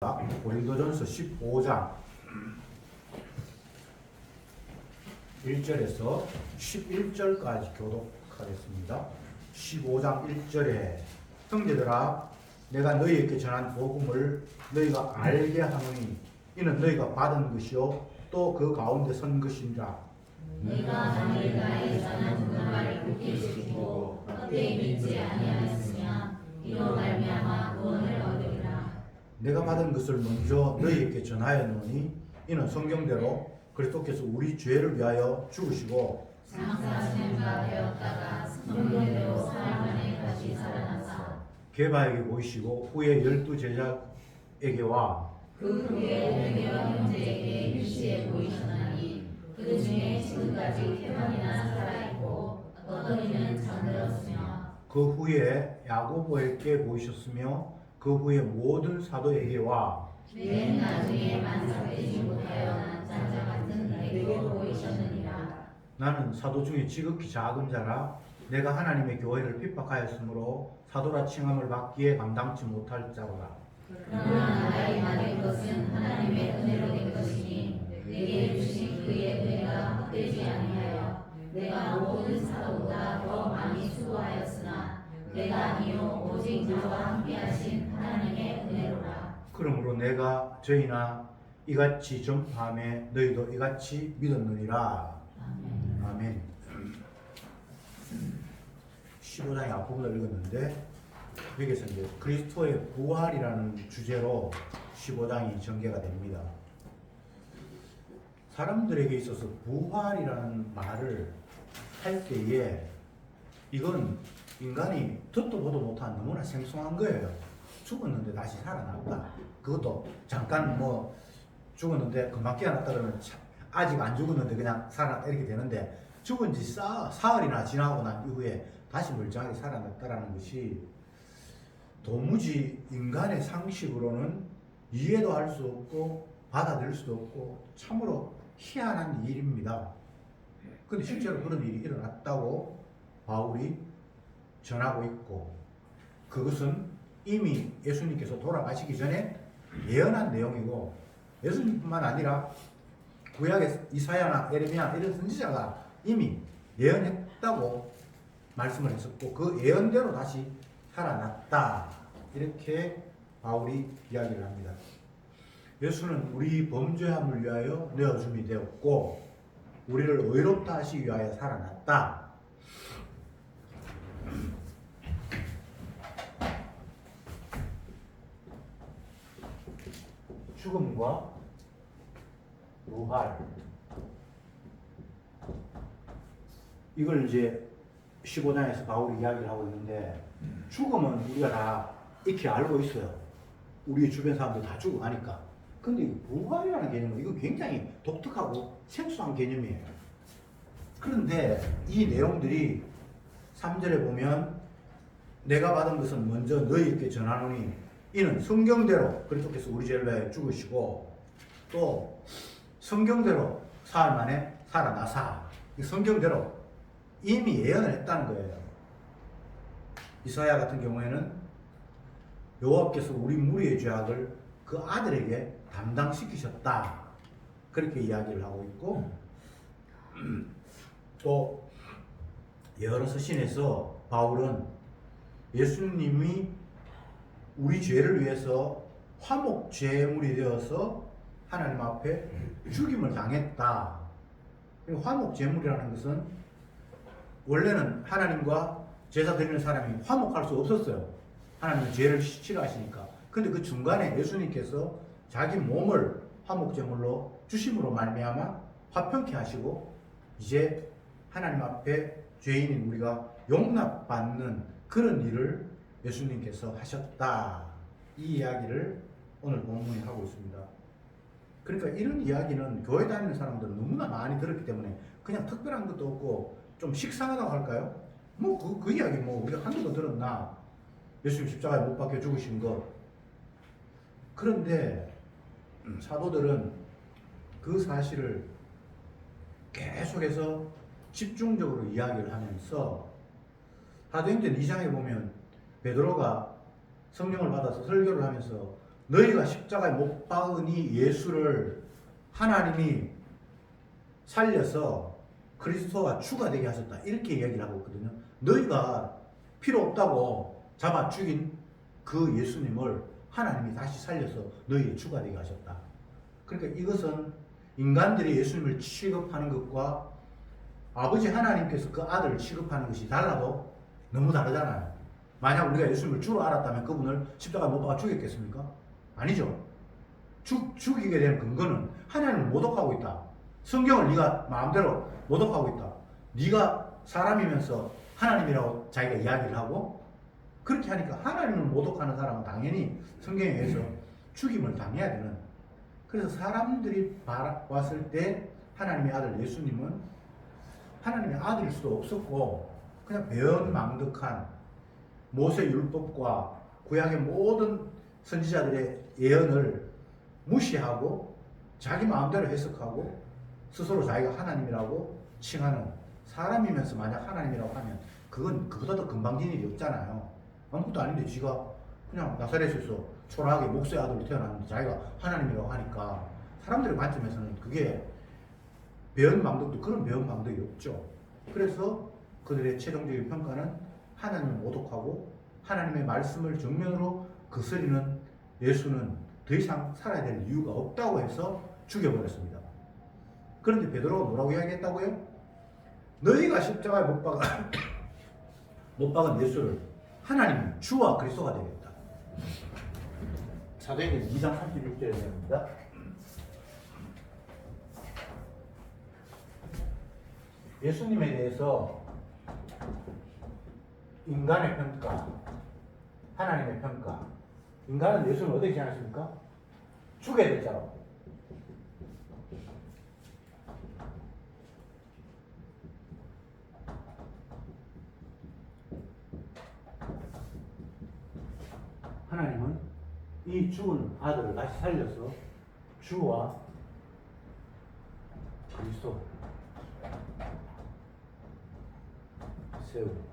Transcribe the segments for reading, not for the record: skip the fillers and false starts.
고린도전서 15장 1절에서 11절까지 교독하겠습니다. 15장 1절에 형제들아 내가 너희에게 전한 복음을 너희가 알게 하노니 이는 너희가 받은 것이요 또 그 가운데 선 것이니라. 내가 너희에게 전한 그 말을 굳게 지키고 헛되이 믿지 아니하였으면 이로 말미암아 구원을 얻으리라. 내가 받은 것을 먼저 너희에게 전하였노니 이는 성경대로 그리스도께서 우리 죄를 위하여 죽으시고 장사하시는 바 되었다가 성령대로 사흘 만에 다시 살아나사 게바에게 보이시고 후에 12제자에게와 그 후에 베드로 형제에게 일시에 보이셨나니 그 중에 지금까지 3번이나 살아있고 어떤 이는 잠들었으며 그 후에 야고보에게 보이셨으며 그 후에 모든 사도에게와 맨 나중에 만삭되지 못하여 난자 같은 내게도 보이셨느니라. 나는 사도 중에 지극히 작은 자라 내가 하나님의 교회를 핍박하였으므로 사도라 칭함을 받기에 감당치 못할 자로다. 그러나 나의 받은 것은 하나님의 은혜로 된 것이니 내게 주신 그의 은혜가 헛되지 아니하여 내가 모든 사도보다 더 많이 수고하였으나 내가 아니요 오직 나와 함께하신 하나님의 은혜로라. 그러므로 내가 저희나 이같이 전파함에 너희도 이같이 믿었느니라. 아멘. 15장의 앞부분을 읽었는데 여기서 이제 그리스도의 부활이라는 주제로 15장이 전개가 됩니다. 사람들에게 있어서 부활이라는 말을 할 때에 이건 인간이 듣도 보도 못한 너무나 생소한 거예요. 죽었는데 다시 살아났다. 그것도 잠깐 뭐 죽었는데 금방 깨어났다 그러면 아직 안 죽었는데 그냥 살아났다 이렇게 되는데 죽은 지 사흘이나 지나고 난 이후에 다시 멀쩡하게 살아났다라는 것이 도무지 인간의 상식으로는 이해도 할 수 없고 받아들일 수도 없고 참으로 희한한 일입니다. 근데 실제로 그런 일이 일어났다고 바울이 전하고 있고 그것은 이미 예수님께서 돌아가시기 전에 예언한 내용이고 예수님뿐만 아니라 구약의 이사야나 에레미야 이런 선지자가 이미 예언했다고 말씀을 했었고 그 예언대로 다시 살아났다 이렇게 바울이 이야기를 합니다. 예수는 우리 범죄함을 위하여 내어줌이 되었고 우리를 의롭다 하시기 위하여 살아났다. 죽음과 부활 이걸 이제 15장에서 바울이 이야기를 하고 있는데 죽음은 우리가 다 익히 알고 있어요. 우리 주변 사람들 다 죽어가니까. 근데 부활이라는 개념은 이거 굉장히 독특하고 생소한 개념이에요. 그런데 이 내용들이 3절에 보면 내가 받은 것은 먼저 너희에게 전하노니 이는 성경대로 그리스도께서 우리 죄를 위하여 죽으시고 또 성경대로 사흘 만에 살아나사 성경대로 이미 예언을 했다는 거예요. 이사야 같은 경우에는 여호와께서 우리 무리의 죄악을 그 아들에게 담당시키셨다 그렇게 이야기를 하고 있고 또 여러 서신에서 바울은 예수님이 우리 죄를 위해서 화목 제물이 되어서 하나님 앞에 죽임을 당했다. 화목 제물이라는 것은 원래는 하나님과 제사 드리는 사람이 화목할 수 없었어요. 하나님은 죄를 싫어하시니까. 근데 그 중간에 예수님께서 자기 몸을 화목 제물로 주심으로 말미암아 화평케 하시고 이제 하나님 앞에 죄인인 우리가 용납받는 그런 일을 예수님께서 하셨다. 이 이야기를 오늘 본문에 하고 있습니다. 그러니까 이런 이야기는 교회 다니는 사람들은 너무나 많이 들었기 때문에 그냥 특별한 것도 없고 좀 식상하다고 할까요? 뭐 그 이야기 뭐 우리가 한 번도 들었나? 예수님 십자가에 못 박혀 죽으신 것. 그런데 사도들은 그 사실을 계속해서 집중적으로 이야기를 하면서 사도행전 2장에 보면 베드로가 성령을 받아서 설교를 하면서 너희가 십자가에 못 박으니 예수를 하나님이 살려서 그리스도와 주가 되게 하셨다. 이렇게 이야기를 하고 있거든요. 너희가 필요 없다고 잡아 죽인 그 예수님을 하나님이 다시 살려서 너희의 주가 되게 하셨다. 그러니까 이것은 인간들이 예수님을 취급하는 것과 아버지 하나님께서 그 아들을 취급하는 것이 달라도 너무 다르잖아요. 만약 우리가 예수님을 주로 알았다면 그분을 십자가에 못 박아 죽였겠습니까? 아니죠. 죽이게 된 근거는 하나님을 모독하고 있다. 성경을 네가 마음대로 모독하고 있다. 네가 사람이면서 하나님이라고 자기가 이야기를 하고 그렇게 하니까 하나님을 모독하는 사람은 당연히 성경에 의해서 죽임을 당해야 되는. 그래서 사람들이 봤을 때 하나님의 아들 예수님은 하나님의 아들일 수도 없었고 그냥 배은망덕한 모세 율법과 구약의 모든 선지자들의 예언을 무시하고 자기 마음대로 해석하고 스스로 자기가 하나님이라고 칭하는 사람이면서 만약 하나님이라고 하면 그건 그보다 더 금방진 일이 없잖아요. 아무것도 아닌데 지가 그냥 나사렛에서 초라하게 목수의 아들로 태어났는데 자기가 하나님이라고 하니까 사람들의 관점에서는 그게 배은망덕도 그런 배은망덕이 없죠. 그래서 그들의 최종적인 평가는 하나님을 모독하고 하나님의 말씀을 정면으로 거스리는 예수는 더 이상 살아야 될 이유가 없다고 해서 죽여버렸습니다. 그런데 베드로가 뭐라고 이야기했다고요? 너희가 십자가에 못 박은 예수를 하나님 주와 그리스도가 되겠다. 사도행전 2장 36절에 내용입니다. 예수님에 대해서 인간의 평가, 하나님의 평가. 인간은 예수를 어떻게 생각하십니까? 죽여야 될 자라고. 하나님은 이 죽은 아들을 다시 살려서 주와 그리스도 세우고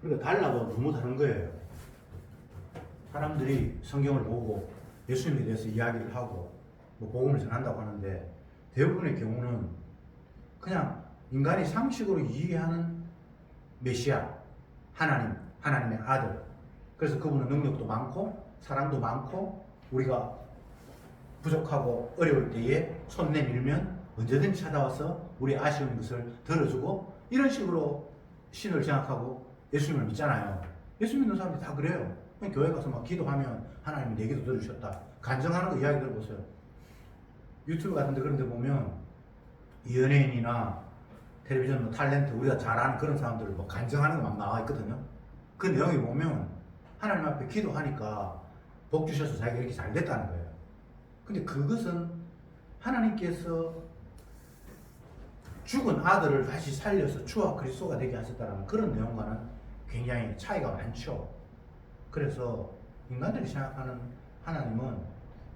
그러니까 달라도 너무 다른 거예요. 사람들이 성경을 보고 예수님에 대해서 이야기를 하고 뭐 복음을 전한다고 하는데 대부분의 경우는 그냥 인간이 상식으로 이해하는 메시아, 하나님의 아들. 그래서 그분은 능력도 많고 사랑도 많고 우리가 부족하고 어려울 때에 손 내밀면 언제든지 찾아와서 우리의 아쉬운 것을 들어주고 이런 식으로 신을 생각하고 예수님을 믿잖아요. 예수 믿는 사람들이 다 그래요. 그냥 교회 가서 막 기도하면 하나님이 내 기도 들으셨다. 간증하는 거 이야기 들어보세요. 유튜브 같은 데 그런 데 보면 연예인이나 텔레비전 뭐 탤런트 우리가 잘 아는 그런 사람들 뭐 간증하는 거 막 나와 있거든요. 그 내용이 보면 하나님 앞에 기도하니까 복 주셔서 자기가 이렇게 잘 됐다는 거예요. 근데 그것은 하나님께서 죽은 아들을 다시 살려서 주와 그리스도가 되게 하셨다는 그런 내용과는 굉장히 차이가 많죠. 그래서 인간들이 생각하는 하나님은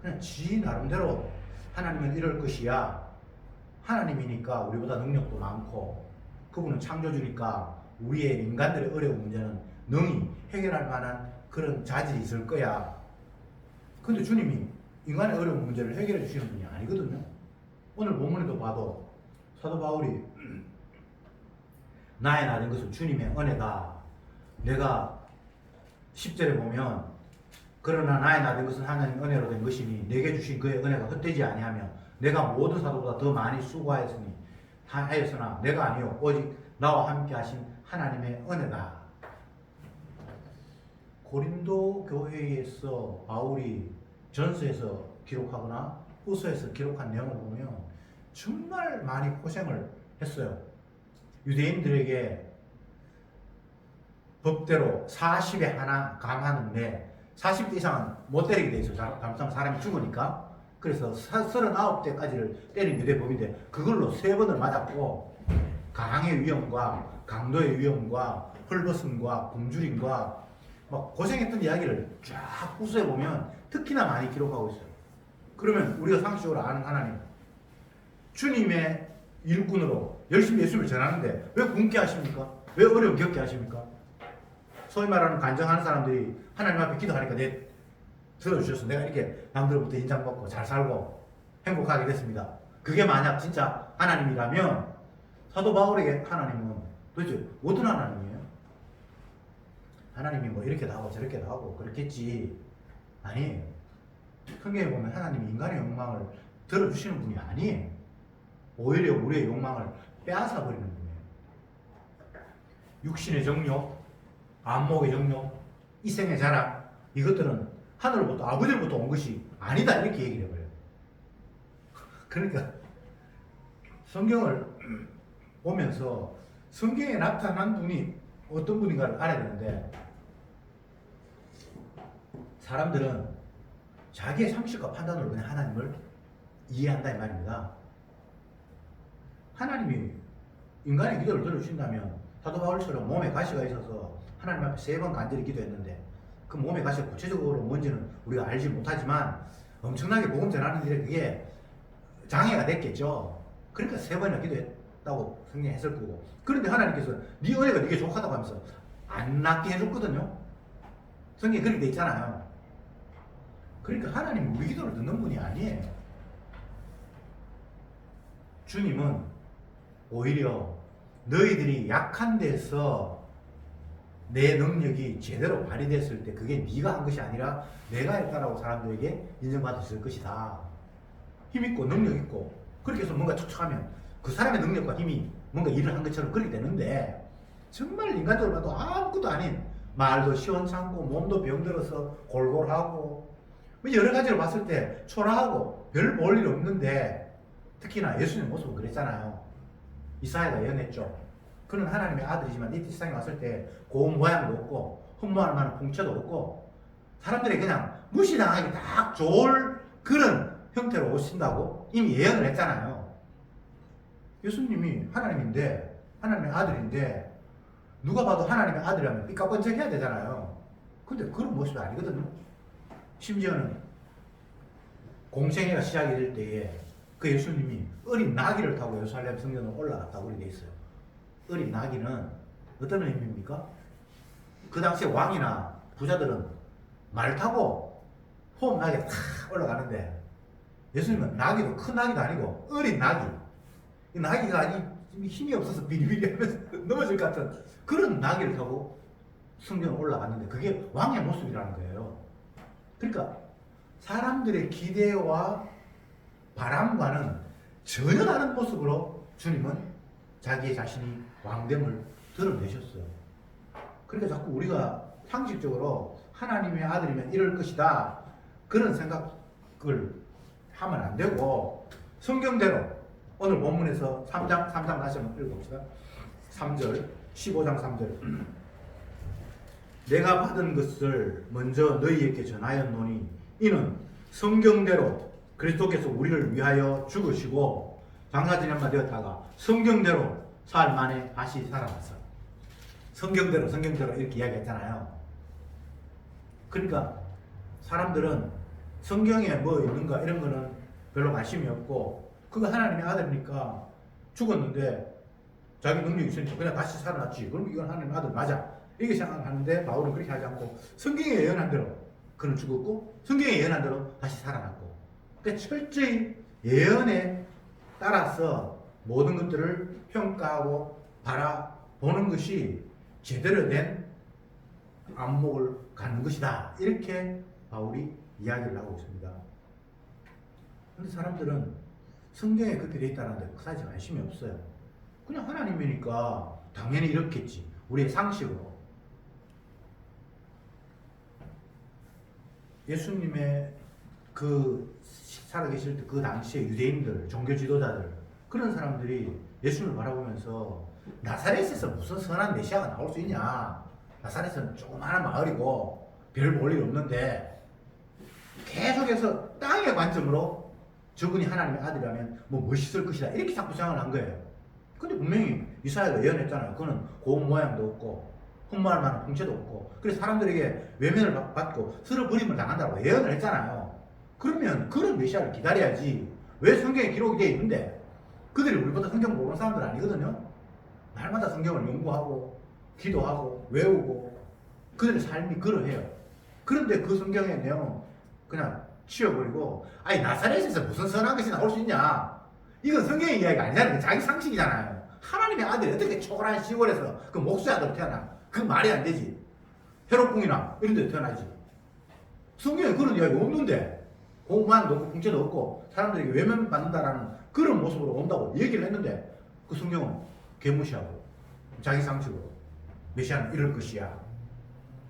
그냥 지 나름대로 하나님은 이럴 것이야. 하나님이니까 우리보다 능력도 많고 그분은 창조주니까 우리의 인간들의 어려운 문제는 능히 해결할 만한 그런 자질이 있을 거야. 근데 주님이 인간의 어려운 문제를 해결해 주시는 분이 아니거든요. 오늘 본문에도 봐도 사도 바울이 나의 나된 것은 주님의 은혜다. 내가 10절에 보면 그러나 나의 나된 것은 하나님 은혜로 된 것이니 내게 주신 그의 은혜가 헛되지 아니하며 내가 모든 사도보다 더 많이 수고하였으니 하였으나 내가 아니요 오직 나와 함께 하신 하나님의 은혜다. 고린도 교회에서 바울이 전서에서 기록하거나 후서에서 기록한 내용을 보면 정말 많이 고생을 했어요. 유대인들에게 법대로 40에 하나 감하는데 40대 이상은 못 때리게 돼 있어요. 잘못하면 사람이 죽으니까. 그래서 39대까지를 때린 유대법인데 그걸로 3번을 맞았고 강의 위험과 강도의 위험과 헐벗음과 굶주림과 막 고생했던 이야기를 쫙 후서에 보면 특히나 많이 기록하고 있어요. 그러면 우리가 상식적으로 아는 하나님 주님의 일꾼으로 열심히 예수를 전하는데 왜 굶게 하십니까? 왜 어려움 겪게 하십니까? 소위 말하는 간증하는 사람들이 하나님 앞에 기도하니까 내 들어주셔서 내가 이렇게 남들부터 인정 먹고 잘 살고 행복하게 됐습니다. 그게 만약 진짜 하나님이라면 사도 바울에게 하나님은 도대체 어떤 하나님이에요? 하나님이 뭐 이렇게도 하고 저렇게도 하고 그렇겠지. 아니에요. 성경에 보면 하나님이 인간의 욕망을 들어주시는 분이 아니에요. 오히려 우리의 욕망을 빼앗아 버리는 분이에요. 육신의 정욕, 안목의 정욕, 이생의 자랑, 이것들은 하늘로부터 아버지로부터 온 것이 아니다 이렇게 얘기를 해버려요. 그러니까 성경을 보면서 성경에 나타난 분이 어떤 분인가를 알아야 되는데, 사람들은 자기의 상식과 판단으로 그냥 하나님을 이해한다 이 말입니다. 하나님이 인간의 기도를 들어주신다면 사도 바울처럼 몸에 가시가 있어서 하나님 앞에 3번 간절히 기도했는데 그 몸의 가시가 구체적으로 뭔지는 우리가 알지 못하지만 엄청나게 복음 전하는 일에 그게 장애가 됐겠죠. 그러니까 3번이나 기도했다고 성경에 했을 거고, 그런데 하나님께서 네 은혜가 네게 족하다고 하면서 안 낫게 해줬거든요. 성경에 그렇게 돼 있잖아요. 그러니까 하나님은 우리 기도를 듣는 분이 아니에요. 주님은 오히려 너희들이 약한 데서 내 능력이 제대로 발휘됐을 때 그게 네가 한 것이 아니라 내가 했다라고 사람들에게 인정받았을 것이다. 힘 있고 능력 있고 그렇게 해서 뭔가 척척하면 그 사람의 능력과 힘이 뭔가 일을 한 것처럼 그렇게 되는데, 정말 인간적으로 봐도 아무것도 아닌 말도 시원찮고 몸도 병들어서 골골하고 여러 가지로 봤을 때 초라하고 별 볼 일 없는데, 특히나 예수님 모습은 그랬잖아요. 이사야가 예언했죠. 그는 하나님의 아들이지만 이 세상에 왔을 때 고운 모양도 없고 흠모할 만한 풍채도 없고 사람들이 그냥 무시당하기 딱 좋을 그런 형태로 오신다고 이미 예언을 했잖아요. 예수님이 하나님인데, 하나님의 아들인데 누가 봐도 하나님의 아들이라면 삐까뻔쩍해야 되잖아요. 근데 그런 모습이 아니거든요. 심지어는 공생애가 시작이 될 때에 그 예수님이 어린 나귀를 타고 예루살렘 성전으로 올라갔다고 그렇게 돼 있어요. 어린 나귀는 어떤 의미입니까? 그 당시에 왕이나 부자들은 말 타고 호흡나게 탁 올라가는데, 예수님은 나귀도 큰 나귀도 아니고 어린 나귀, 이 나귀가 힘이 없어서 비리비리 하면서 넘어질 것 같은 그런 나귀를 타고 성전에 올라갔는데 그게 왕의 모습이라는 거예요. 그러니까 사람들의 기대와 바람과는 전혀 다른 모습으로 주님은 자기 자신이 왕됨을 드러내셨어요. 그러니까 자꾸 우리가 상식적으로 하나님의 아들이면 이럴 것이다 그런 생각을 하면 안 되고, 성경대로 오늘 본문에서 3장 다시 한번 읽어봅시다. 3절 15장 3절 내가 받은 것을 먼저 너희에게 전하였노니 이는 성경대로 그리스도께서 우리를 위하여 죽으시고 장사지념마 되었다가 성경대로 사흘 만에 다시 살아났어. 성경대로 이렇게 이야기했잖아요. 그러니까 사람들은 성경에 뭐 있는가 이런 거는 별로 관심이 없고, 그거 하나님의 아들이니까 죽었는데 자기 능력이 있으니까 그냥 다시 살아났지, 그럼 이건 하나님의 아들 맞아 이렇게 생각하는데, 바울은 그렇게 하지 않고 성경에 예언한 대로 그는 죽었고 성경에 예언한 대로 다시 살아났고, 그러니까 철저히 예언에 따라서 모든 것들을 평가하고 바라보는 것이 제대로 된 안목을 갖는 것이다, 이렇게 바울이 이야기를 하고 있습니다. 그런데 사람들은 성경에 그렇게 되어 있다는데 사실 관심이 없어요. 그냥 하나님이니까 당연히 이렇겠지, 우리의 상식으로. 예수님의 그 살아계실 때 그 당시에 유대인들, 종교 지도자들, 그런 사람들이 예수님을 바라보면서 나사렛에서 무슨 선한 메시아가 나올 수 있냐, 나사렛은 조그마한 마을이고 별 볼 일 없는데, 계속해서 땅의 관점으로 저분이 하나님의 아들이라면 뭐 멋있을 것이다 이렇게 자꾸 생각을 한 거예요. 근데 분명히 이사야가 예언했잖아요. 그는 고운 모양도 없고 흠모할 만한 풍채도 없고, 그래서 사람들에게 외면을 받고 쓸어버림을 당한다고 예언을 했잖아요. 그러면 그런 메시아를 기다려야지 왜 성경에 기록이 되어 있는데, 그들이 우리보다 성경 모르는 사람들 아니거든요. 날마다 성경을 연구하고 기도하고 외우고 그들의 삶이 그러해요. 그런데 그 성경의 내용은 그냥 치워버리고, 아니 나사렛에서 무슨 선한 것이 나올 수 있냐? 이건 성경의 이야기가 아니잖아요. 자기 상식이잖아요. 하나님의 아들이 어떻게 초라한 시골에서 그 목수의 아들로 태어나? 그 말이 안 되지. 헤롯궁이나 이런 데 태어나지. 성경에 그런 이야기 없는데, 공부하는 없고 궁체도 없고 사람들에게 외면받는다라는 그런 모습으로 온다고 얘기를 했는데, 그 성경은 개무시하고 자기 상식으로 메시아는 이럴 것이야.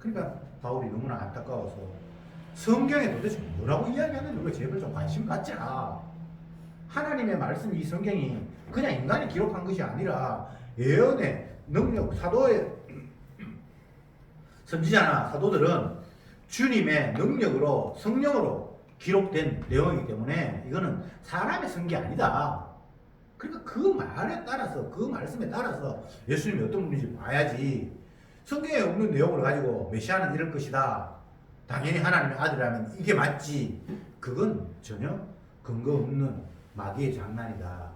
그러니까 바울이 너무나 안타까워서 성경에 도대체 뭐라고 이야기하는지 우리가 제발 좀 관심 갖자. 하나님의 말씀, 이 성경이 그냥 인간이 기록한 것이 아니라 예언의 능력, 사도의 선지자나 사도들은 주님의 능력으로, 성령으로 기록된 내용이기 때문에 이거는 사람의 쓴 게 아니다. 그러니까 그 말에 따라서, 그 말씀에 따라서 예수님이 어떤 분인지 봐야지. 성경에 없는 내용을 가지고 메시아는 이럴 것이다, 당연히 하나님의 아들이라면 이게 맞지, 그건 전혀 근거 없는 마귀의 장난이다.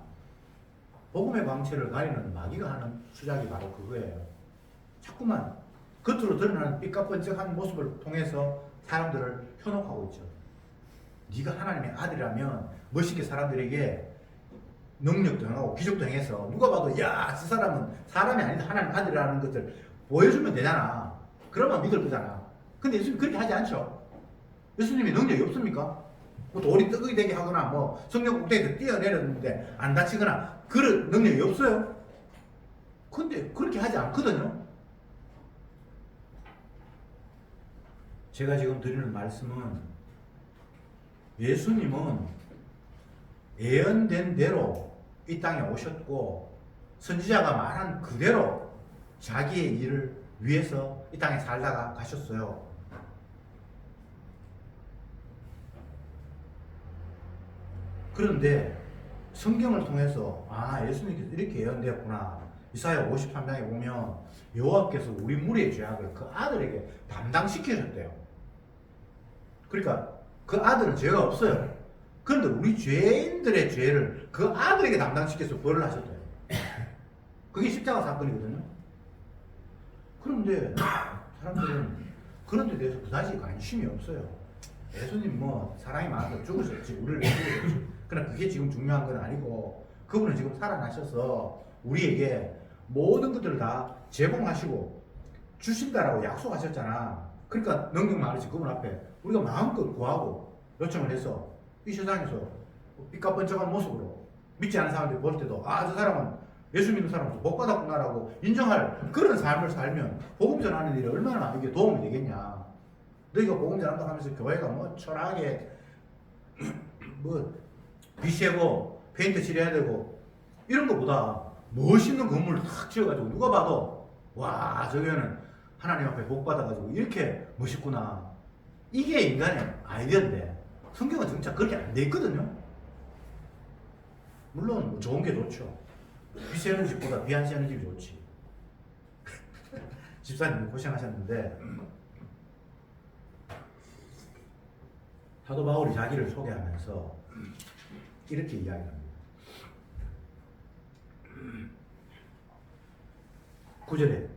복음의 광채를 가리는 마귀가 하는 수작이 바로 그거예요. 자꾸만 겉으로 드러나는 삐까뻔쩍한 모습을 통해서 사람들을 현혹하고 있죠. 네가 하나님의 아들이라면 멋있게 사람들에게 능력도 행하고 기적도 행해서 누가 봐도 야, 저 사람은 사람이 아니다, 하나님의 아들이라는 것을 보여주면 되잖아. 그러면 믿을 거잖아. 근데 예수님 그렇게 하지 않죠. 예수님이 능력이 없습니까? 뭐 돌이 뜨거이 되게 하거나 뭐 성령 꼭대기에서 뛰어내렸는데 안 다치거나 그런 능력이 없어요. 근데 그렇게 하지 않거든요. 제가 지금 드리는 말씀은 예수님은 예언된 대로 이 땅에 오셨고 선지자가 말한 그대로 자기의 일을 위해서 이 땅에 살다가 가셨어요. 그런데 성경을 통해서 아, 예수님께서 이렇게 예언되었구나. 이사야 53장에 보면 여호와께서 우리 무리의 죄악을 그 아들에게 담당시켜줬대요. 그러니까 그 아들은 죄가 없어요. 그런데 우리 죄인들의 죄를 그 아들에게 담당시켜서 벌을 하셨대요. 그게 십자가 사건이거든요. 그런데 사람들은 그런 데 대해서 그다지 관심이 없어요. 예수님 뭐 사랑이 많아서 죽으셨지, 우리를 죽으셨지. 그러나 그게 지금 중요한 건 아니고, 그분은 지금 살아나셔서 우리에게 모든 것들을 다 제공하시고 주신다라고 약속하셨잖아. 그러니까 능력 많으신 그분 앞에 우리가 마음껏 구하고 요청을 해서 이 세상에서 삐까뻔쩍한 모습으로 믿지 않는 사람들이 볼 때도 아, 저 사람은 예수 믿는 사람으로서 복 받았구나라고 인정할 그런 삶을 살면 복음 전하는 일이 얼마나 이게 도움이 되겠냐. 너희가 복음 전한다고 하면서 교회가 뭐 철학에 뭐 비세고 페인트 칠해야 되고 이런 것보다 멋있는 건물을 탁 지어가지고 누가 봐도 와, 저 교회는 하나님 앞에 복 받아가지고 이렇게 멋있구나. 이게 인간의 아이디어인데 성경은 진짜 그렇게 안 돼 있거든요. 물론 뭐 좋은 게 좋죠. 비 새는 집보다 비 안 새는 집이 좋지. 집사님 고생하셨는데 사도 바울이 자기를 소개하면서 이렇게 이야기합니다. 9절에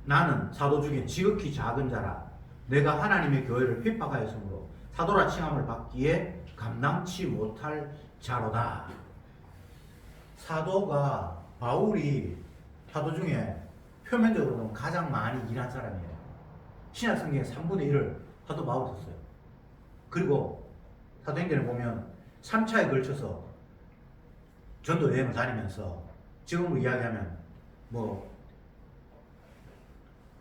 나는 사도 중에 지극히 작은 자라 내가 하나님의 교회를 핍박하였으므로 사도라 칭함을 받기에 감당치 못할 자로다. 사도가 바울이 사도 중에 표면적으로는 가장 많이 일한 사람이에요. 신약 성경의 3분의 1을 사도 바울이 썼어요. 그리고 사도행전을 보면 3차에 걸쳐서 전도 여행을 다니면서 지금으로 이야기하면 뭐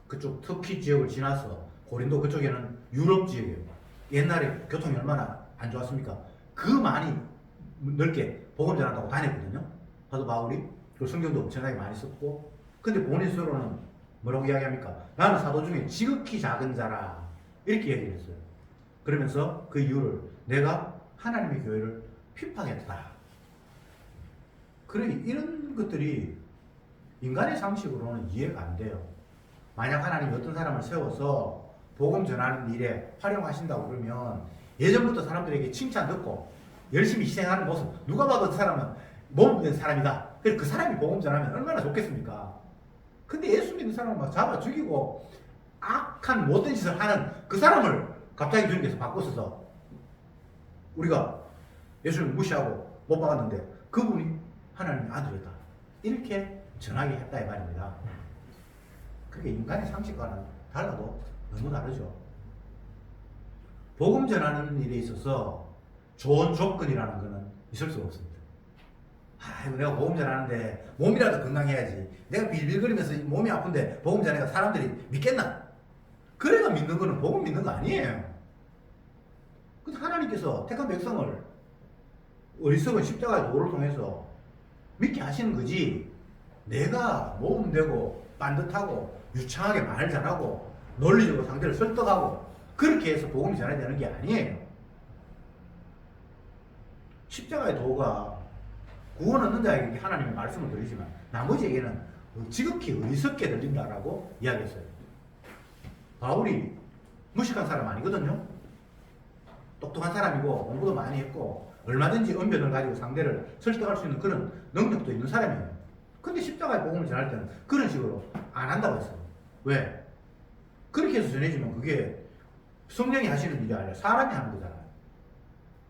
그쪽 터키 지역을 지나서 고린도 그쪽에는 유럽 지역이에요. 옛날에 교통이 얼마나 안 좋았습니까? 그 많이 넓게 복음 전한다고 다녔거든요. 사도 바울이. 그리고 성경도 엄청나게 많이 썼고. 근데 본인 스스로는 뭐라고 이야기합니까? 나는 사도 중에 지극히 작은 자라. 이렇게 얘기를 했어요. 그러면서 그 이유를 내가 하나님의 교회를 핍박했다. 그래, 이런 것들이 인간의 상식으로는 이해가 안 돼요. 만약 하나님이 어떤 사람을 세워서 복음 전하는 일에 활용하신다고 그러면 예전부터 사람들에게 칭찬 듣고 열심히 희생하는 모습, 누가 봐도 그 사람은 몸된 사람이다. 그래서 그 사람이 복음 전하면 얼마나 좋겠습니까? 근데 예수 믿는 사람은 막 잡아 죽이고 악한 못된 짓을 하는 그 사람을 갑자기 주님께서 바꾸셔서 우리가 예수를 무시하고 못 박았는데 그분이 하나님의 아들이다 이렇게 전하게 했다 이 말입니다. 그게 인간의 상식과는 달라도 너무 다르죠. 복음 전하는 일에 있어서 좋은 조건이라는 것은 있을 수가 없습니다. 아이고 내가 복음 전하는데 몸이라도 건강해야지. 내가 빌빌거리면서 몸이 아픈데 복음 전하니까 사람들이 믿겠나? 그래가 믿는 거는 복음 믿는 거 아니에요. 근데 하나님께서 택한 백성을 어리석은 십자가의 도를 통해서 믿게 하시는 거지. 내가 모범되고 반듯하고 유창하게 말 잘하고 논리적으로 상대를 설득하고 그렇게 해서 복음이 전해야 되는 게 아니에요. 십자가의 도가 구원 얻는 자에게 하나님의 말씀을 드리지만 나머지에게는 지극히 어리석게 들린다라고 이야기했어요. 바울이 무식한 사람 아니거든요. 똑똑한 사람이고 공부도 많이 했고 얼마든지 언변을 가지고 상대를 설득할 수 있는 그런 능력도 있는 사람이에요. 근데 십자가의 복음을 전할 때는 그런 식으로 안 한다고 했어요. 왜? 그렇게 해서 전해지면 그게 성령이 하시는 일이 아니라 사람이 하는 거잖아요.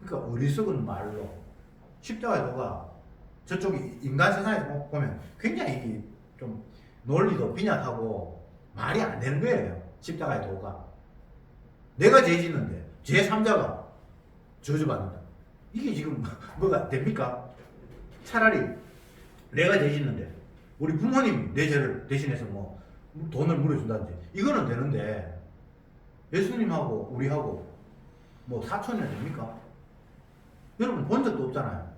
그러니까 어리석은 말로 십자가의 도가 저쪽이 인간 세상에서 보면 굉장히 좀 논리도 빈약하고 말이 안 되는 거예요. 십자가의 도가. 내가 죄 짓는데 제3자가 저주받는다. 이게 지금 뭐가 됩니까? 차라리 내가 죄 짓는데 우리 부모님이 내 죄를 대신해서 뭐 돈을 물어준다든지 이거는 되는데 예수님하고 우리하고 뭐 사촌이나 됩니까? 여러분 본 적도 없잖아요.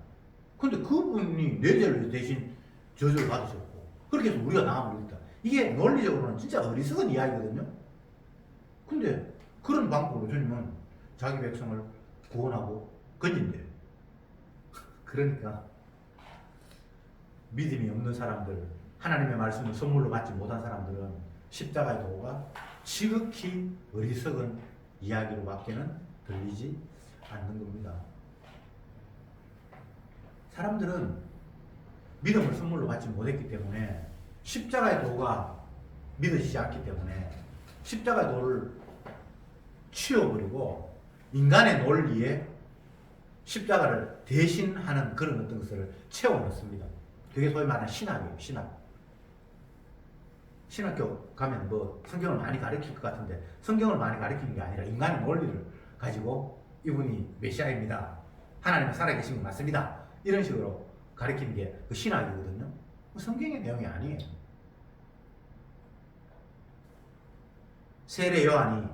근데 그분이 내 죄를 대신 저주를 받으셨고 그렇게 해서 우리가 나음을 입다. 이게 논리적으로는 진짜 어리석은 이야기거든요. 근데 그런 방법으로 주님은 자기 백성을 구원하고 건진대요. 그러니까 믿음이 없는 사람들, 하나님의 말씀을 선물로 받지 못한 사람들은 십자가의 도가 지극히 어리석은 이야기로 밖에는 들리지 않는 겁니다. 사람들은 믿음을 선물로 받지 못했기 때문에 십자가의 도가 믿어지지 않기 때문에 십자가의 도를 치워버리고 인간의 논리에 십자가를 대신하는 그런 어떤 것을 채워넣습니다. 그게 소위 말하는 신학이에요. 신학. 신학교 가면 뭐 성경을 많이 가르칠 것 같은데 성경을 많이 가르치는 게 아니라 인간의 논리를 가지고 이분이 메시아입니다. 하나님은 살아계신 게 맞습니다. 이런 식으로 가르치는 게 그 신학이거든요. 성경의 내용이 아니에요. 세례 요한이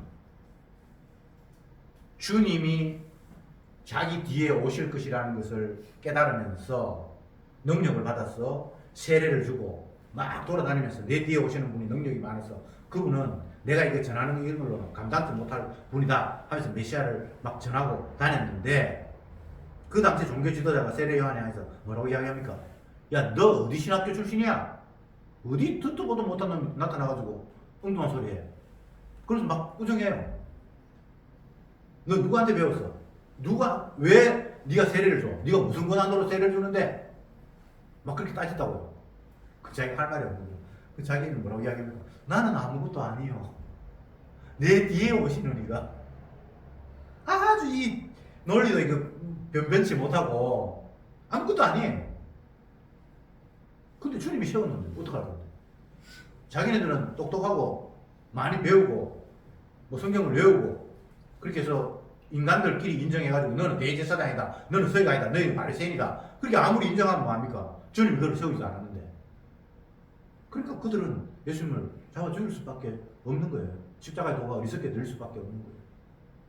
주님이 자기 뒤에 오실 것이라는 것을 깨달으면서 능력을 받아서 세례를 주고 막 돌아다니면서 내 뒤에 오시는 분이 능력이 많아서 그분은 내가 이거 전하는 일로 감당치 못할 분이다 하면서 메시아를 막 전하고 다녔는데 그 당시 종교 지도자가 세례 요한에 대해서 뭐라고 이야기합니까? 야, 너 어디 신학교 출신이야? 어디 듣도 보도 못한 놈이 나타나가지고 엉뚱한 소리 해. 그래서 막 꾸중해요. 너 누구한테 배웠어? 왜 네가 세례를 줘? 네가 무슨 권한으로 세례를 주는데? 막 그렇게 따졌다고요. 그 자기가 할 말이 없는 거예요. 그 자기는 뭐라고 이야기합니까? 나는 아무것도 아니요. 내 뒤에 오시는 이가 아주 이 논리도 이거 변변치 못하고 아무것도 아니에요. 근데 주님이 세웠는데 어떡할 건데? 자기네들은 똑똑하고 많이 배우고 뭐 성경을 외우고 그렇게 해서 인간들끼리 인정해가지고 너는 대제사장이다, 너는 서기관이다, 너희는 바리새인이다. 그렇게 아무리 인정하면 뭐합니까? 주님이 그걸 세우지도 않았는데. 그러니까 그들은 예수님을 잡아 죽일 수밖에 없는 거예요. 십자가의 도가 어리석게 들 수밖에 없는 거예요.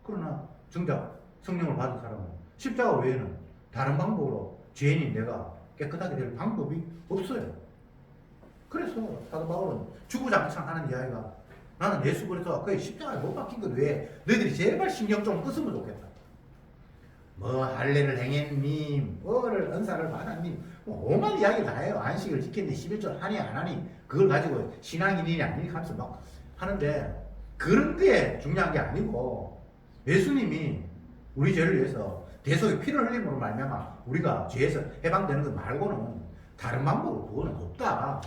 그러나 정작 성령을 받은 사람은 십자가 외에는 다른 방법으로 죄인인 내가 깨끗하게 될 방법이 없어요. 그래서 사도 바울은 주구장창 하는 이야기가 나는 예수 그리스도가 그의 십자가에 못 박힌 것 외에 너희들이 제발 신경 좀 끄으면 좋겠다. 뭐 할례를 행했니, 뭐를 은사를 받았니, 뭐 오만 이야기 다 해요. 안식을 지켰니, 11절 하니 안 하니 그걸 가지고 신앙인이니 아니니 하면서 막 하는데 그런 게 중요한 게 아니고 예수님이 우리 죄를 위해서 대속의 피를 흘림으로 말미암아 우리가 죄에서 해방되는 것 말고는 다른 방법으로 그거는 없다.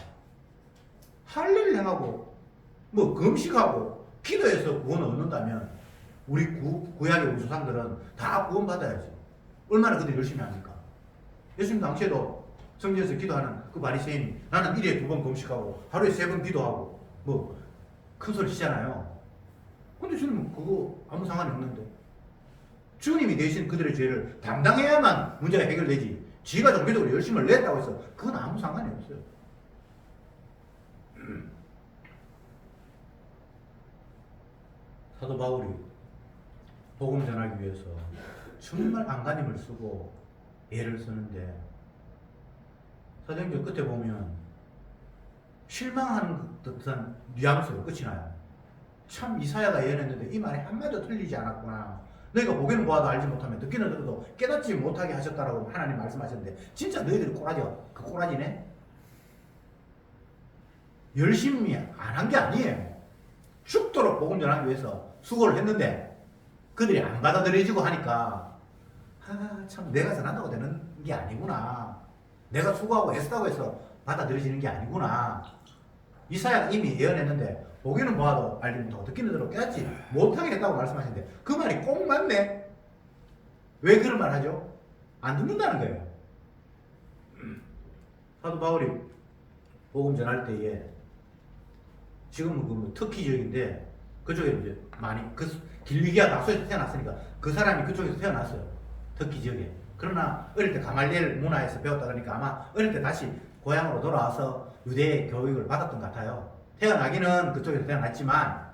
할례를 행하고 뭐 금식하고 기도해서 구원을 얻는다면 우리 구약의 우리 조상들은 다 구원받아야지. 얼마나 그들이 열심히 하니까. 예수님 당시에도 성전에서 기도하는 그 바리새인이 나는 일에 2번 금식하고 하루에 3번 기도하고 뭐 큰 소리 치잖아요. 근데 주님은 그거 아무 상관이 없는데 주님이 대신 그들의 죄를 담당해야만 문제가 해결되지. 지가 정기적으로 열심을 냈다고 해서 그건 아무 상관이 없어요. 사도 바울이 복음 전하기 위해서 정말 안간힘을 쓰고 애를 쓰는데 사도행전 끝에 보면 실망하는 듯한 뉘앙스로 끝이 나요. 참 이사야가 예언했는데 이 말이 한마디도 틀리지 않았구나. 너희가 보기는 보아도 알지 못하면 듣기는 들어도 깨닫지 못하게 하셨다라고 하나님 말씀하셨는데 진짜 너희들이 꼬라지야. 그 꼬라지네. 열심히 안 한 게 아니에요. 죽도록 복음 전하기 위해서 수고를 했는데 그들이 안 받아들여지고 하니까 참 내가 전한다고 되는 게 아니구나. 내가 수고하고 애쓰다고 해서 받아들여지는 게 아니구나. 이사야가 이미 예언했는데 보기는 보아도 알지 못하고 듣기는 들어 깨닫지 못하게 했다고 말씀하시는데 그 말이 꼭 맞네. 왜 그런 말 하죠? 안 듣는다는 거예요. 사도 바울이 복음 전할 때에 지금은 그 터키 지역인데 그쪽에 이제 많이 그 길리기아 낙소에서 태어났으니까 그 사람이 그쪽에서 태어났어요. 터키 지역에. 그러나 어릴 때 가말리엘 문화에서 배웠다 그러니까 아마 어릴 때 다시 고향으로 돌아와서 유대 교육을 받았던 것 같아요. 태어나기는 그쪽에서 태어났지만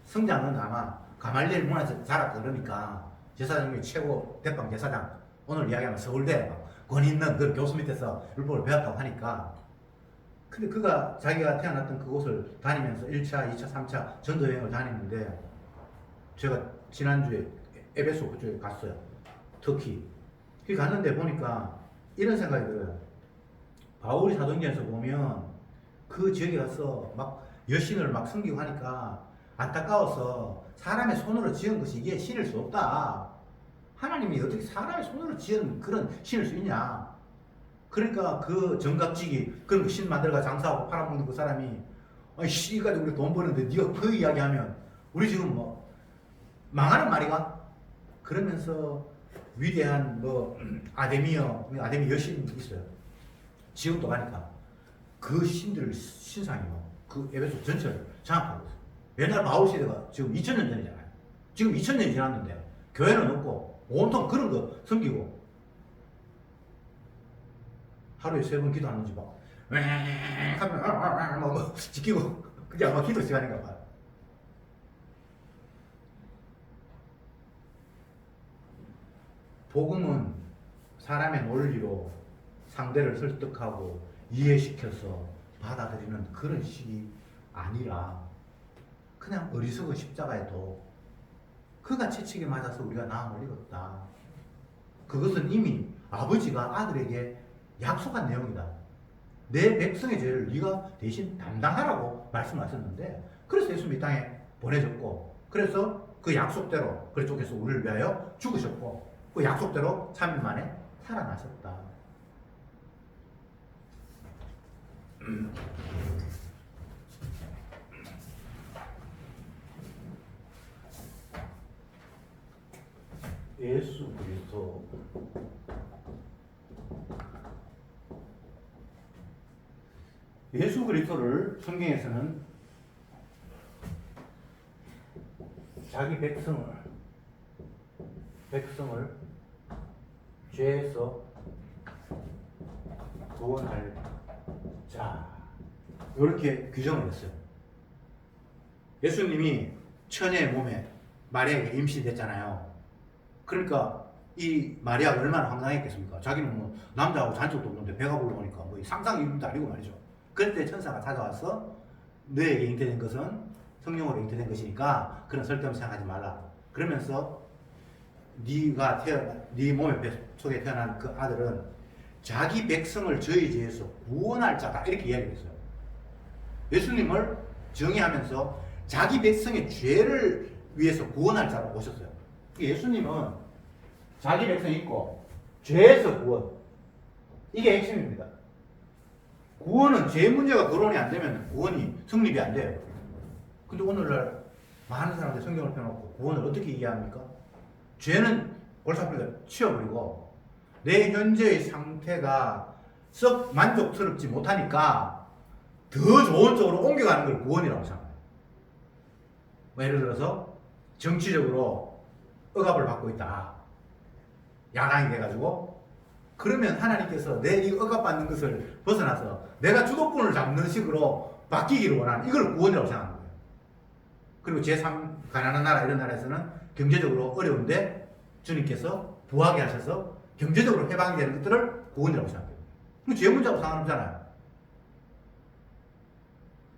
성장은 아마 가말리엘 문화에서 자랐다 그러니까 제사장 중에 최고 대빵 제사장, 오늘 이야기하면 서울대 권 있는 그 교수 밑에서 율법을 배웠다고 하니까. 근데 그가 자기가 태어났던 그곳을 다니면서 1차, 2차, 3차 전도여행을 다니는데 제가 지난주에 에베소 그쪽에 갔어요. 터키. 거기 갔는데 보니까 이런 생각이 들어요. 바울이 사도행전에서 보면 그 지역에 가서 막 여신을 막 섬기고 하니까 안타까워서 사람의 손으로 지은 것이 이게 신일 수 없다. 하나님이 어떻게 사람의 손으로 지은 그런 신일 수 있냐. 그러니까 그 정갑지기 그런 신 만들어가 장사하고 팔아먹는 그 사람이 아니 씨가지고 우리 돈 버는데 네가 그 이야기하면 우리 지금 뭐 망하는 말이가? 그러면서 위대한 뭐 아데미어 여신 있어요. 지금도 가니까 그 신들 신상이요. 그 에베소 전체를 장악하고 있어요. 옛날 바울 시대가 지금 2000년 전이잖아요. 지금 2000년이 지났는데 교회는 없고 온통 그런 거 섬기고 하루에 3번 기도하는지 막 하면 뭐 지키고 그게 아마 기도 시간인가 봐요. 복음은 사람의 논리로 상대를 설득하고 이해시켜서 받아들이는 그런 식이 아니라 그냥 어리석은 십자가에도 그가 채찍에 맞아서 우리가 나음을 입었다. 그것은 이미 아버지가 아들에게 약속한 내용이다. 내 백성의 죄를 네가 대신 담당하라고 말씀하셨는데 그래서 예수님이 이 땅에 보내졌고 그래서 그 약속대로 그쪽에서 우리를 위하여 죽으셨고 그 약속대로 3일 만에 살아나셨다. 예수 그리스도 예수 그리스도를 성경에서는 자기 백성을 죄에서 구원할 자 이렇게 규정을 했어요. 예수님이 처녀의 몸에 마리아에게 임신됐잖아요. 그러니까 이 마리아가 얼마나 황당했겠습니까? 자기는 뭐 남자하고 잔적도 없는데 배가 불러오니까 뭐 상상 이름도 아니고 말이죠. 그때 천사가 찾아와서 너에게 잉태된 것은 성령으로 잉태된 것이니까 그런 쓸데없는 생각하지 말라. 그러면서 네 몸의 속에 태어난 그 아들은 자기 백성을 저희 죄에서 구원할 자다 이렇게 이야기했어요. 예수님을 정의하면서 자기 백성의 죄를 위해서 구원할 자로 오셨어요. 예수님은 자기 백성이 있고 죄에서 구원 이게 핵심입니다. 구원은 죄 문제가 거론이 안 되면 구원이 성립이 안 돼요. 근데 오늘날 많은 사람들이 성경을 펴놓고 구원을 어떻게 이해합니까? 죄는 골칫하니까 치워버리고 내 현재의 상태가 썩 만족스럽지 못하니까 더 좋은 쪽으로 옮겨가는 걸 구원이라고 생각해요. 뭐 예를 들어서 정치적으로 억압을 받고 있다. 야당이 돼가지고 그러면 하나님께서 내 이 억압받는 것을 벗어나서 내가 주도권을 잡는 식으로 바뀌기를 원하는 이걸 구원이라고 생각하는 거예요. 그리고 제3 가난한 나라 이런 나라에서는 경제적으로 어려운데 주님께서 부하게 하셔서 경제적으로 해방이 되는 것들을 구원이라고 생각해요. 그럼 죄 문제하고 상관없잖아요.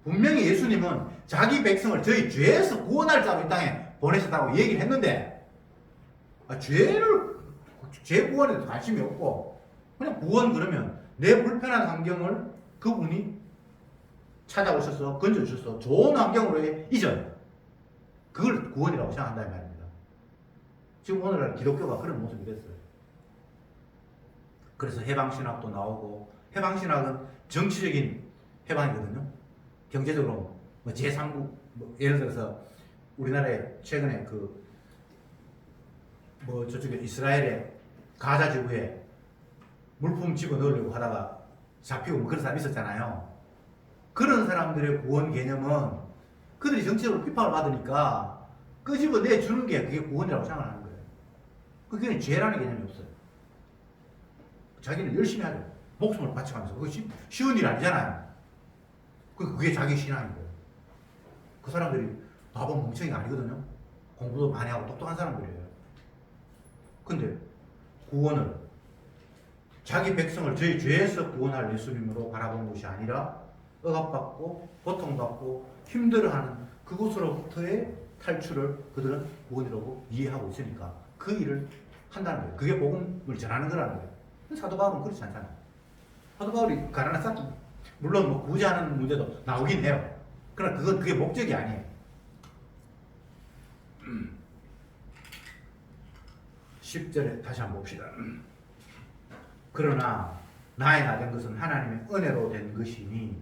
분명히 예수님은 자기 백성을 저희 죄에서 구원할 자로 이 땅에 보내셨다고 얘기를 했는데 죄 구원에 관심이 없고 그냥 구원 그러면 내 불편한 환경을 그분이 찾아오셔서 건져주셔서 좋은 환경으로 잊어요. 그걸 구원이라고 생각한다는 말입니다. 지금 오늘날 기독교가 그런 모습이 됐어요. 그래서 해방신학도 나오고 해방신학은 정치적인 해방이거든요. 경제적으로 뭐 제3국 예를 들어서 우리나라에 최근에 저쪽에 이스라엘의 가자 지구에 물품 집어넣으려고 하다가 잡히고 뭐 그런 사람 있었잖아요. 그런 사람들의 구원 개념은 그들이 정치적으로 비판을 받으니까 끄집어내주는 게 그게 구원이라고 생각하는 거예요. 그게 죄라는 개념이 없어요. 자기는 열심히 하죠. 목숨을 바쳐가면서. 그게 쉬운 일 아니잖아요. 그게 자기 신앙인 거예요. 그 사람들이 바보 멍청이가 아니거든요. 공부도 많이 하고 똑똑한 사람들이에요. 근데 구원을 자기 백성을 저희 죄에서 구원할 예수님으로 바라본 것이 아니라 억압받고 고통받고 힘들어하는 그곳으로부터의 탈출을 그들은 구원이라고 이해하고 있으니까 그 일을 한다는 거예요. 그게 복음을 전하는 거라는 거예요. 사도 바울은 그렇지 않잖아요. 사도 바울이 가난한 사람 물론 뭐 구제하는 문제도 나오긴 해요. 그러나 그게 목적이 아니에요. 10절에 다시 한번 봅시다. 그러나 나의 나 된 것은 하나님의 은혜로 된 것이니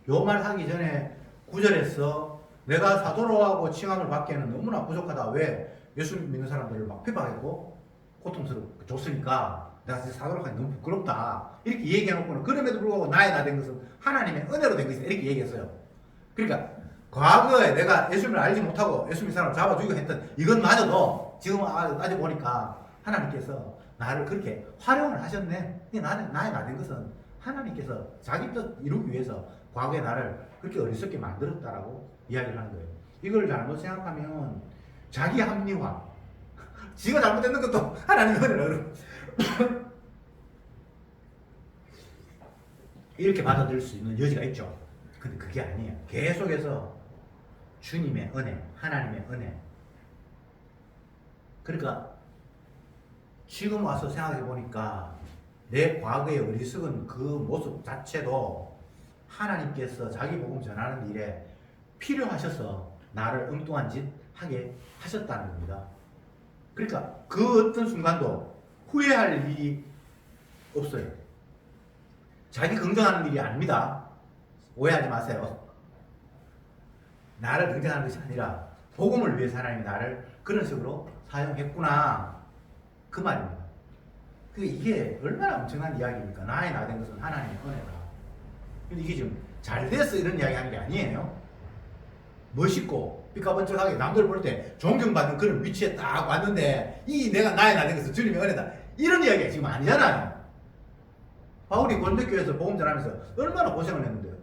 요 말 하기 전에 9절에서 내가 사도로하고 칭함을 받기에는 너무나 부족하다. 왜? 예수님 믿는 사람들을 막 비방했고 고통스럽고 줬으니까 내가 사도로 하기 너무 부끄럽다. 이렇게 얘기해놓고는 그럼에도 불구하고 나의 나 된 것은 하나님의 은혜로 된 것이다. 이렇게 얘기했어요. 그러니까 과거에 내가 예수님을 알지 못하고 예수님 사람을 잡아 죽이고 했던 이것마저도 지금 따져 보니까 하나님께서 나를 그렇게 활용을 하셨네. 나의 나 된 것은 하나님께서 자기 뜻 이루기 위해서 과거에 나를 그렇게 어리석게 만들었다라고 이야기를 하는 거예요. 이걸 잘못 생각하면 자기 합리화, 지가 잘못했는 것도 하나님의 은혜로 이렇게 받아들일 수 있는 여지가 있죠. 근데 그게 아니에요. 계속해서 주님의 은혜, 하나님의 은혜. 그러니까 지금 와서 생각해 보니까 내 과거의 어리석은 그 모습 자체도 하나님께서 자기 복음 전하는 일에 필요하셔서 나를 엉뚱한 짓 하게 하셨다는 겁니다. 그러니까 그 어떤 순간도 후회할 일이 없어요. 자기 긍정하는 일이 아닙니다. 오해하지 마세요. 나를 긍정하는 것이 아니라 복음을 위해서 하나님이 나를 그런 식으로 사용했구나. 그 말입니다. 이게 얼마나 엄청난 이야기입니까? 나의 나 된 것은 하나님의 은혜다. 근데 이게 지금 잘 됐어 이런 이야기 하는 게 아니에요. 멋있고 삐까번쩍하게 남들 볼 때 존경받는 그런 위치에 딱 왔는데 이 내가 나의 나 된 것은 주님의 은혜다. 이런 이야기가 지금 아니잖아요. 바울이 골로새교회에서 복음 전하면서 얼마나 고생을 했는데요.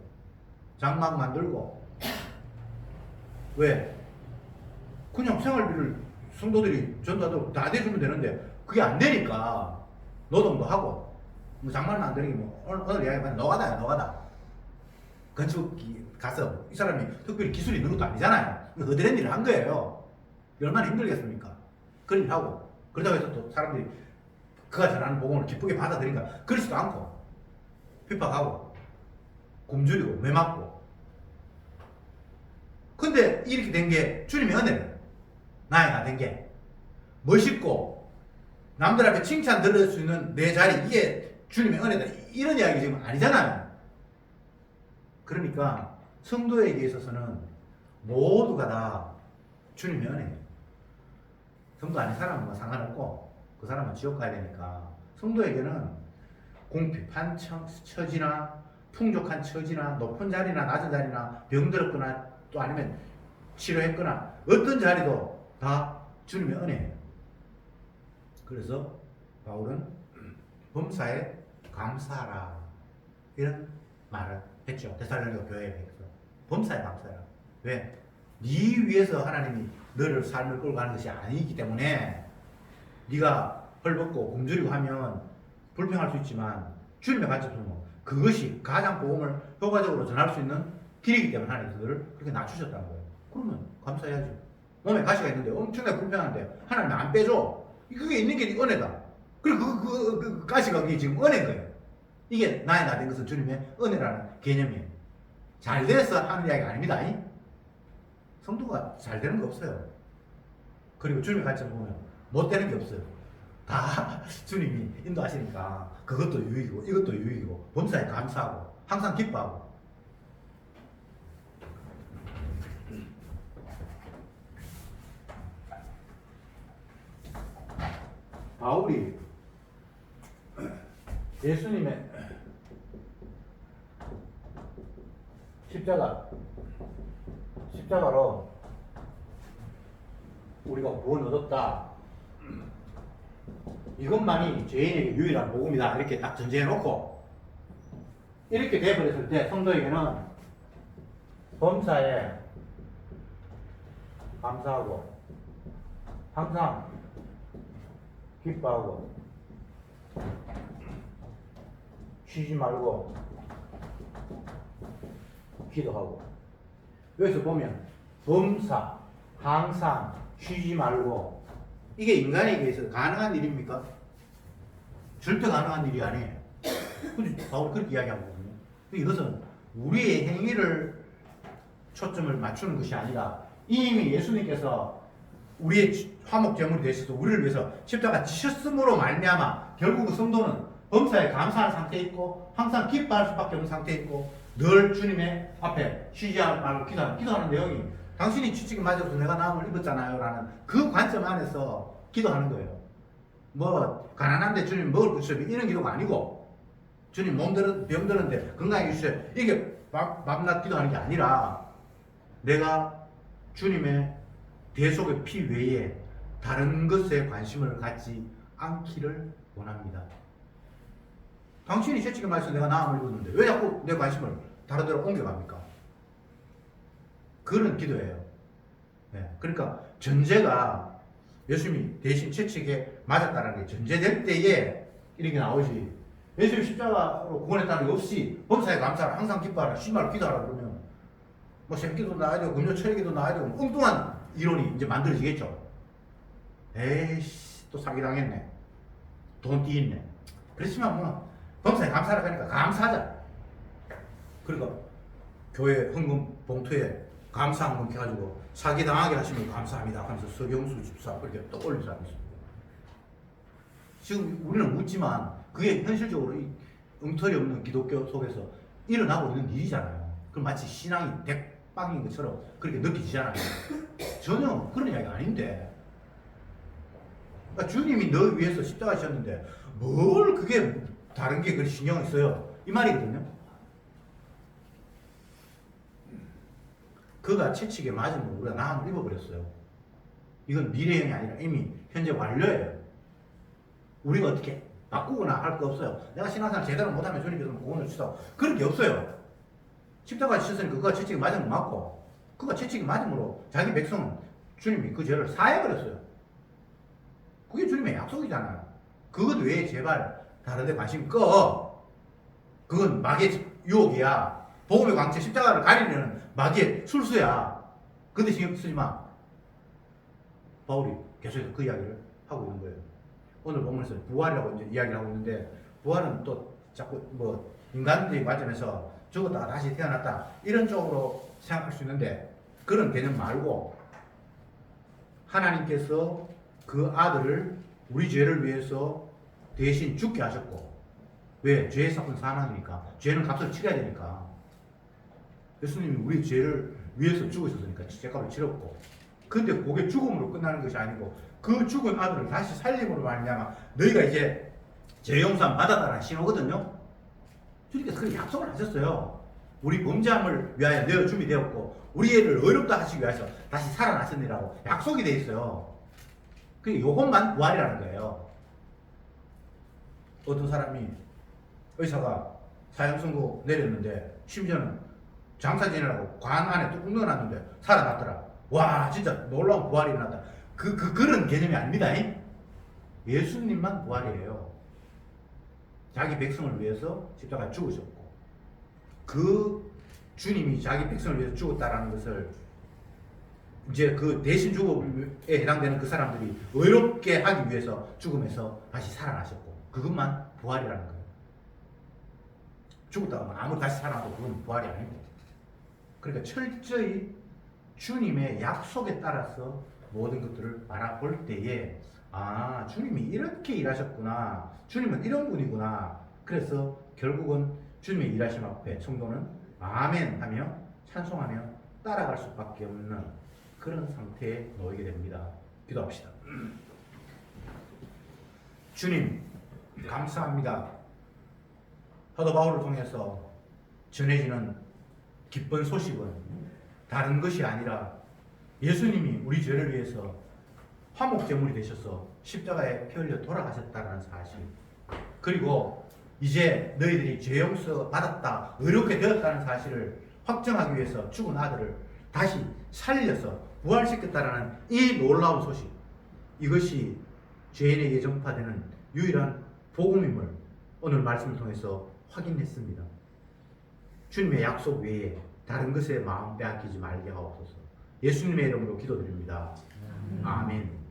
장막 만들고 왜? 그냥 생활비를 성도들이 전도하도록 다 대주면 되는데 그게 안 되니까 노동도 하고 뭐 장만 만드는 게 뭐 오늘 이야기하면 노가다 건축기 가서 이 사람이 특별히 기술이 있는 것도 아니잖아요. 허드렛 일을 한 거예요. 얼마나 힘들겠습니까? 그런 일 하고 그러다고 해서 또 사람들이 그가 전하는 복음을 기쁘게 받아들인가 그러지도 않고 핍박하고 굶주리고 매맞고 근데 이렇게 된 게 주님의 은혜예요. 나의 나 된 게 멋있고 남들 앞에 칭찬 들을 수 있는 내 자리 이게 주님의 은혜다 이런 이야기 지금 아니잖아요. 그러니까 성도에게 있어서는 모두가 다 주님의 은혜예요. 성도 아닌 사람은 뭐 상관없고 그 사람은 지옥 가야 되니까 성도에게는 공핍한 처지나 풍족한 처지나 높은 자리나 낮은 자리나 병들었거나 또 아니면 치료했거나 어떤 자리도 다 주님의 은혜예요. 그래서 바울은 범사에 감사하라 이런 말을 했죠. 데살로니가 교회에서 범사에 감사하라. 왜? 네 위해서 하나님이 너를 삶을 끌고 가는 것이 아니기 때문에 네가 헐벗고 굶주리고 하면 불평할 수 있지만 주님의 관점에서는 그것이 가장 복음을 효과적으로 전할 수 있는 길이기 때문에 하나님께서 너를 그렇게 낮추셨다는 거예요. 그러면 감사해야죠. 몸에 가시가 있는데 엄청나게 불편한데 하나님이 안 빼줘. 그게 있는 게 은혜다. 그리고 그 가시가 그게 지금 은혜인 거예요. 이게 나의 나 된 것은 주님의 은혜라는 개념이에요. 잘 돼서 하는 이야기가 아닙니다. 성도가 잘 되는 거 없어요. 그리고 주님의 관점 보면 못 되는 게 없어요. 다 주님이 인도하시니까 그것도 유익이고 이것도 유익이고 범사에 감사하고 항상 기뻐하고. 바울이 예수님의 십자가로 우리가 구원 얻었다. 이것만이 죄인에게 유일한 복음이다. 이렇게 딱 전제해 놓고 이렇게 돼버렸을 때 성도에게는 범사에 감사하고 항상 기뻐하고 쉬지 말고 기도하고. 여기서 보면 범사, 항상 쉬지 말고 이게 인간에게 있어서 가능한 일입니까? 절대 가능한 일이 아니에요. 근데 바울이 그렇게 이야기하거든요. 이것은 우리의 행위를 초점을 맞추는 것이 아니라 이미 예수님께서 우리의 화목제물이 되셔서 우리를 위해서 십자가 지셨음으로 말미암아 결국 그 성도는 범사에 감사하는 상태에 있고 항상 기뻐할 수밖에 없는 상태에 있고 늘 주님의 앞에 쉬지 말고 기도하는 내용이 당신이 치치기 맞아서 내가 나음을 입었잖아요 라는 그 관점 안에서 기도하는 거예요. 뭐 가난한데 주님 먹을 것 주세요 이런 기도가 아니고 주님 병드는데 건강하게 해주세요 이게 밤낮 기도하는 게 아니라 내가 주님의 대속의 피 외에 다른 것에 관심을 갖지 않기를 원합니다. 당신이 채찍을 맞아서 내가 나음을 입었는데 왜 자꾸 내 관심을 다른 데로 옮겨갑니까? 그런 기도예요. 네. 그러니까 전제가 예수님이 대신 채찍에 맞았다는 게 전제될 때에 이렇게 나오지. 예수님 십자가로 구원했다는 게 없이 범사에 감사하라, 항상 기뻐하라, 쉬지 말고 기도하라 그러면 뭐 새끼도 나와야 되고 금요 철기도 나와야 되고 엉뚱한 이론이 이제 만들어지겠죠. 에이씨 또 사기당했네. 돈 띠있네. 그렇지만 뭐 범사에 감사하라 하니까 감사하자. 그러니까 교회 헌금 봉투에 감사한금 해가지고 사기당하게 하시면 감사합니다 하면서 서경수 집사 그렇게 또 올릴 사람이 있습니다. 지금 우리는 묻지만 그게 현실적으로 이 엉터리 없는 기독교 속에서 일어나고 있는 일이잖아요. 그럼 마치 신앙이 대빵인 것처럼 그렇게 느끼지잖아요. 전혀 그런 이야기가 아닌데. 그러니까 주님이 너 위해서 십자가 지셨는데 뭘 그게 다른 게 그렇게 신경을 써요. 이 말이거든요. 그가 채찍에 맞으면 우리가 나음을 입어버렸어요. 이건 미래형이 아니라 이미 현재 완료예요. 우리가 어떻게 바꾸거나 할 거 없어요. 내가 신앙생활 제대로 못하면 주님께서 구원을 주시다고 그런 게 없어요. 십자가 지셨으니까 그가 채찍에 맞은 거 맞고 그가 채찍에 맞음으로 자기 백성은 주님이 그 죄를 사해버렸어요. 그게 주님의 약속이잖아요. 그것 외에 제발 다른 데 관심 꺼. 그건 마귀의 유혹이야. 복음의 광채 십자가를 가리려는 마귀의 술수야. 근데 신경 쓰지 마. 바울이 계속해서 그 이야기를 하고 있는 거예요. 오늘 본문에서 부활이라고 이제 이야기를 하고 있는데 부활은 또 자꾸 뭐 인간들이 관점에서 죽었다가 다시 태어났다 이런 쪽으로 생각할 수 있는데 그런 개념 말고 하나님께서 그 아들을 우리 죄를 위해서 대신 죽게 하셨고 왜? 죄의 삭은 사망이니까 죄는 값을 치러야 되니까 예수님이 우리 죄를 위해서 죽으셨으니까 죄값을 치렀고 근데 그게 죽음으로 끝나는 것이 아니고 그 죽은 아들을 다시 살림으로 말미암아 너희가 이제 죄용서함 받았다는 신호거든요. 주님께서 그렇게 약속을 하셨어요. 우리 범죄함을 위하여 내어 줌이 되었고 우리 애를 의롭다 하시기 위해서 다시 살아나셨느라고 약속이 돼 있어요. 그 요것만 부활이라는 거예요. 어떤 사람이 의사가 사형 선고 내렸는데 심지어는 장사 지내라고 관 안에 뚜껑 넣어놨는데 살아났더라. 와 진짜 놀라운 부활이 일어났다. 그런 개념이 아닙니다. 예수님만 부활이에요. 자기 백성을 위해서 십자가에 죽으셨고 그 주님이 자기 백성을 위해서 죽었다라는 것을 이제 그 대신 죽음에 해당되는 그 사람들이 의롭게 하기 위해서 죽음에서 다시 살아나셨고 그것만 부활이라는 거예요. 죽었다가 아무리 다시 살아나도 그건 부활이 아니고 그러니까 철저히 주님의 약속에 따라서 모든 것들을 바라볼 때에 아 주님이 이렇게 일하셨구나 주님은 이런 분이구나 그래서 결국은 주님의 일하심 앞에 성도는 아멘 하며 찬송하며 따라갈 수밖에 없는 그런 상태에 놓이게 됩니다. 기도합시다. 주님 감사합니다. 사도 바울을 통해서 전해지는 기쁜 소식은 다른 것이 아니라 예수님이 우리 죄를 위해서 화목제물이 되셔서 십자가에 피 흘려 돌아가셨다는 사실 그리고 이제 너희들이 죄 용서 받았다 의롭게 되었다는 사실을 확정하기 위해서 죽은 아들을 다시 살려서 부활시켰다라는 이 놀라운 소식 이것이 죄인에게 전파되는 유일한 복음임을 오늘 말씀을 통해서 확인했습니다. 주님의 약속 외에 다른 것에 마음 빼앗기지 말게 하옵소서. 예수님의 이름으로 기도드립니다. 아멘.